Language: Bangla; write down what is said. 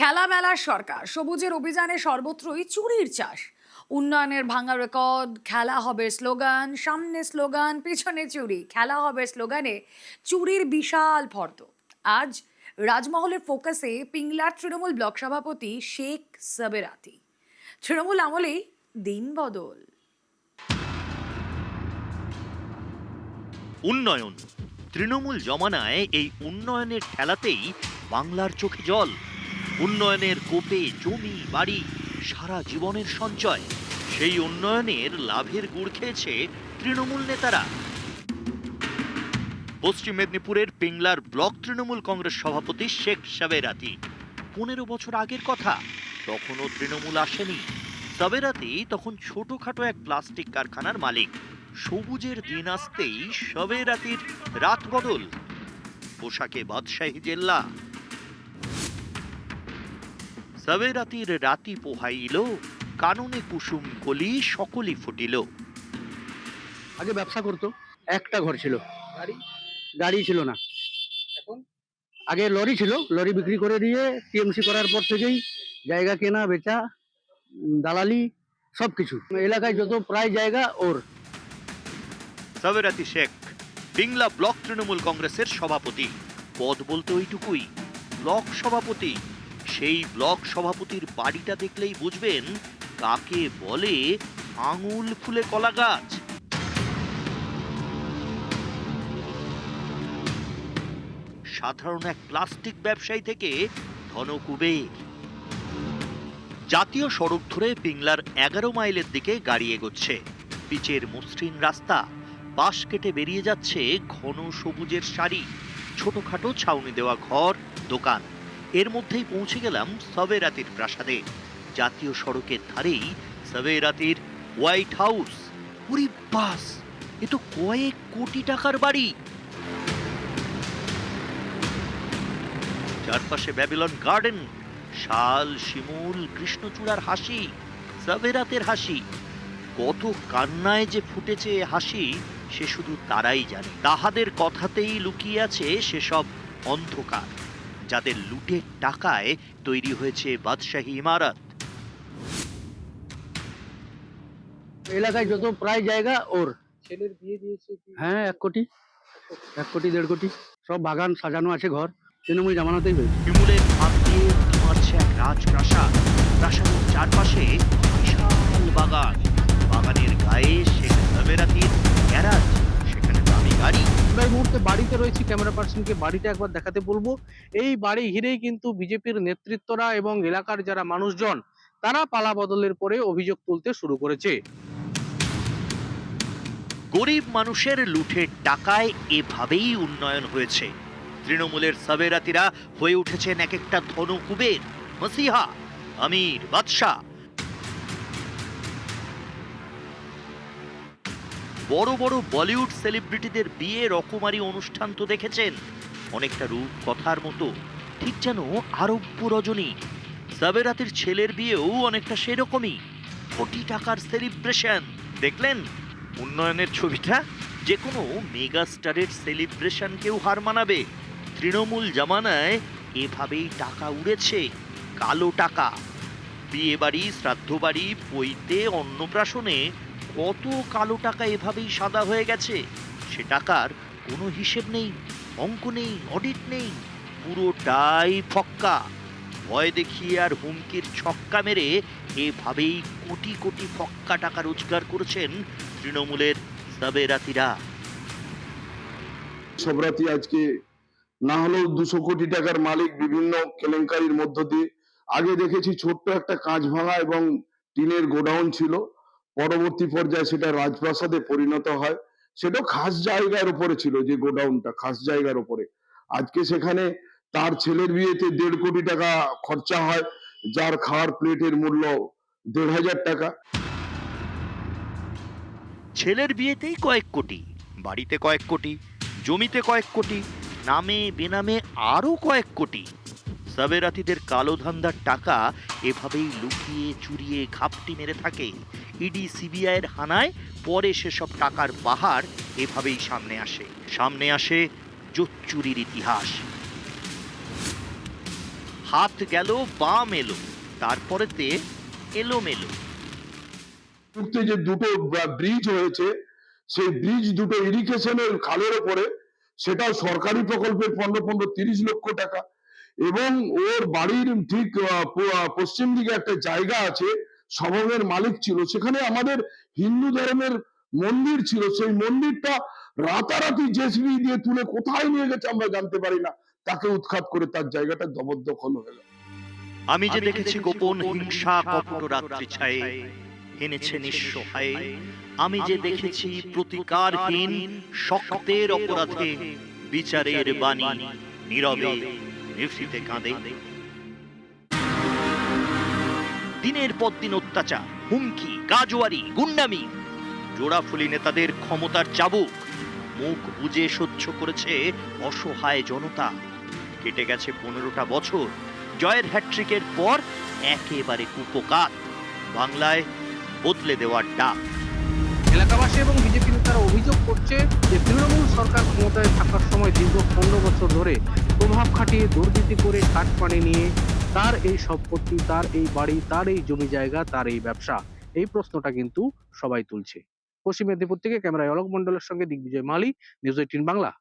খেলামেলার সরকার, সবুজের অভিযানে সর্বত্রই চুরির চাষ। উন্নয়নের ভাঙা রেকর্ড, খেলা হবে স্লোগান, সামনে স্লোগান, পিছনে চুরি। খেলা হবে স্লোগানে চুরির বিশাল ফর্দ। আজ রাজমহলের ফোকাসে পিংলার তৃণমূল ব্লক সভাপতি শেখ সাবেরাতি। তৃণমূল আমলেই দিন বদল। উন্নয়ন, তৃণমূল জমানায় এই উন্নয়নের ঠেলাতেই বাংলার চোখে জল। উন্নয়নের কোপে জমি বাড়ি, সারা জীবনের সঞ্চয়। সেই উন্নয়নের লাভের গুড় খেয়েছে তৃণমূল নেতারা। পশ্চিম মেদিনীপুরের পিংলার ব্লক তৃণমূল কংগ্রেস সভাপতি শেখ সাবেরাতি। 15 বছর আগের কথা, তখনও তৃণমূল আসেনি। সাবেরাতি তখন ছোটখাটো এক প্লাস্টিক কারখানার মালিক। সবুজের দিন আসতেই সাবেরাতির রাত বদল। পোশাকে বাদশাহী জেল্লা। সাবেরাতির রাতি পোহাইল, কাননে কুসুম কলি সকলই ফুটিল। আগে ব্যবসা করতো, একটা ঘর ছিল, গাড়ি ছিল না। এখন আগে লরি ছিল, লরি বিক্রি করে দিয়ে টিএমসি করার পর থেকেই জায়গা কেনা বেচা, দালালি সবকিছু। এলাকায় যত প্রায় জায়গা ওর। সাবেরাতি শেখ পিংলা ব্লক তৃণমূল কংগ্রেসের সভাপতি। পদ বলতে ওইটুকুই, ব্লক সভাপতি। সেই ব্লক সভাপতির বাড়িটা দেখলেই বুঝবেন কাকে বলে আঙুল ফুলে কলা গাছ। সাধারণ এক প্লাস্টিক ব্যবসায়ী থেকে ধনকুবের। জাতীয় সড়ক ধরে পিংলার 11 মাইলের দিকে গাড়ি এগোচ্ছে। পিচের মসৃণ রাস্তা, পাশ কেটে বেরিয়ে যাচ্ছে ঘন সবুজের সারি, ছোটখাটো ছাউনি দেওয়া ঘর, দোকান। এর মধ্যেই পৌঁছে গেলাম সাবেরাতির প্রাসাদে। জাতীয় সড়কের ধারেই সাবেরাতির হোয়াইট হাউস। উরি বাস, এ তো কয়েক কোটি টাকার বাড়ি। চারপাশে ব্যাবিলন গার্ডেন, শাল, শিমুল, কৃষ্ণচূড়ার হাসি, সাবেরাতের হাসি। কত কান্নায় যে ফুটেছে এ হাসি সে শুধু তারাই জানে। তাহাদের কথাতেই লুকিয়ে আছে সেসব অন্ধকার, যাদের লুটের টাকায় তৈরি হয়েছে বাদশাহী ইমারত। এলাকায় যত প্রায় জায়গা ওর। ছেলের বিয়ে দিয়েছে কি? হ্যাঁ, 1 কোটি, 1 কোটি 1.5 কোটি। সব বাগান সাজানো আছে, ঘর তৃণমূল জামানাতেই হয়েছে। শিমুলের ফাঁক দিয়ে উঁকি মারছে এক রাজপ্রাসাদ। প্রাসাদের চারপাশে বিশাল বাগান। বাগানের গায়ে শেখ সাবেরাতির গ্যারাজ, সেখানে দামি গাড়ি। আমরা এই মুহূর্তে বাড়িতে রয়েছি, ক্যামেরা পার্সনকে বাড়িটা একবার দেখাতে বলবো। এই বাড়ি ঘিরেই কিন্তু বিজেপির নেতৃত্বরা এবং এলাকার যারা মানুষজন তারা পালা বদলের পরে অভিযোগ তুলতে শুরু করেছে। গরিব মানুষের লুঠের টাকায় এভাবেই উন্নয়ন হয়েছে। তৃণমূলের সাবেরাতিরা হয়ে উঠেছেন এক একটা ধনকুবের, মসিহা, আমির, বাদশাহ। বড় বড় বলিউড সেলিব্রিটিদের বিয়ে, রকমারি অনুষ্ঠান তো দেখেছেন, অনেকটা রূপ কথার মতো, ঠিক যেন আরব্য রজনী। সাবেরাতির ছেলের বিয়েও অনেকটা সেরকমই, কোটি টাকার সেলিব্রেশন। দেখলেন উন্নয়নের ছবিটা? যে কোনো মেগা স্টারের সেলিব্রেশনকেও হার মানাবে। তৃণমূল জামানায় এভাবেই টাকা উড়েছে, কালো টাকা। বিয়ে বাড়ি, শ্রাদ্ধ বাড়ি, পৈতে, অন্নপ্রাশনে কত কালো টাকা এভাবেই সাদা হয়ে গেছে। সে টাকার কোনো হিসেব নেই, অঙ্ক নেই, অডিট নেই, পুরোটাই ফক্কা। ভয় দেখিয়ে আর হুমকির ছক্কা মেরে এভাবেই কোটি কোটি ফক্কা টাকা রোজগার করেছেন তৃণমূলের সাবেরাতিরা। সাবেরাতি আজকে না হলেও 200 কোটি টাকার মালিক বিভিন্ন কেলেঙ্কারির মধ্য দিয়ে। আগে দেখেছি ছোট্ট একটা কাঁচ ভাঙা এবং টিনের গোডাউন ছিল, পরবর্তী পর্যায়ে সেটা রাজপ্রাসাদে পরিণত হয়। সেটাও খাস জায়গার উপরে ছিল, যে গোডাউনটা খাস জায়গার উপরে। আজকে সেখানে তার ছেলের বিয়েতে 1.5 কোটি টাকা খরচা হয়, যার খাওয়ার প্লেটের মূল্য 1,500 টাকা। ছেলের বিয়েতেই কয়েক কোটি, বাড়িতে কয়েক কোটি, জমিতে কয়েক কোটি, নামে বেনামে আরো কয়েক কোটি। সাবেরাতিদের কালো ধান্দার টাকা এভাবেই লুকিয়ে চুরিয়ে ঘাপটি মেরে থাকে। ইডি সিবিআইয়ের হানায় পরে সেসব টাকার পাহাড় এভাবেই সামনে আসে জোচ্চুরির ইতিহাস। হাত গেল বাম এলো, তারপরেতে এলোমেলো। যুক্তে যে দুটো ব্রিজ হয়েছে, সেই ব্রিজ দুটো ইরিগেশনের খালের উপরে, সেটাও সরকারি প্রকল্পের 15-30 লক্ষ টাকা। এবং ওর বাড়ির ঠিক পশ্চিম দিকে একটা জায়গা আছে, সবংয়ের মালিক ছিল, সেখানে আমাদের হিন্দু ধর্মের মন্দির ছিল, সেই মন্দিরটা রাতারাতি জেসিবি দিয়ে তুলে কোথায় নিয়ে গেছে আমরা জানতে পারি না, তাকে উৎখাত করে তার জায়গাটা জবরদখল হয়ে গেল। আমি যে দেখেছি গোপন হিংসা কপট রাত্রি ছায়ে এনেছে নিঃসহায়ে, আমি যে দেখেছি প্রতিকারহীন শক্তের অপরাধে বিচারের বাণী নীরবে নিভৃতে কাঁদে। দিনের পর দিন অত্যাচার, হুমকি, গাজোয়ারি, গুন্ডামি, জোড়াফুলি নেতাদের ক্ষমতার চাবুক মুখ বুজে সহ্য করেছে অসহায় জনতা। কেটে গেছে 15টা বছর, জয়ের হ্যাট্রিকের পর একেবারে কুপোকাত, বাংলায় বদলে দেওয়ার ডাক। এলাকাবাসী এবং বিজেপি নেতারা অভিযোগ করছে যে তৃণমূল সরকার ক্ষমতায় থাকার সময় দীর্ঘ 15 বছর ধরে প্রভাব খাটিয়ে দুর্নীতি করে কাটমানি নিয়ে তার এই সম্পত্তি, তার এই বাড়ি, তার এই জমি জায়গা, তার এই ব্যবসা, এই প্রশ্নটা কিন্তু সবাই তুলছে। পশ্চিম মেদিনীপুর থেকে ক্যামেরায় অলোক মণ্ডলের সঙ্গে দিগ্বিজয় মালি, নিউজ 18 বাংলা।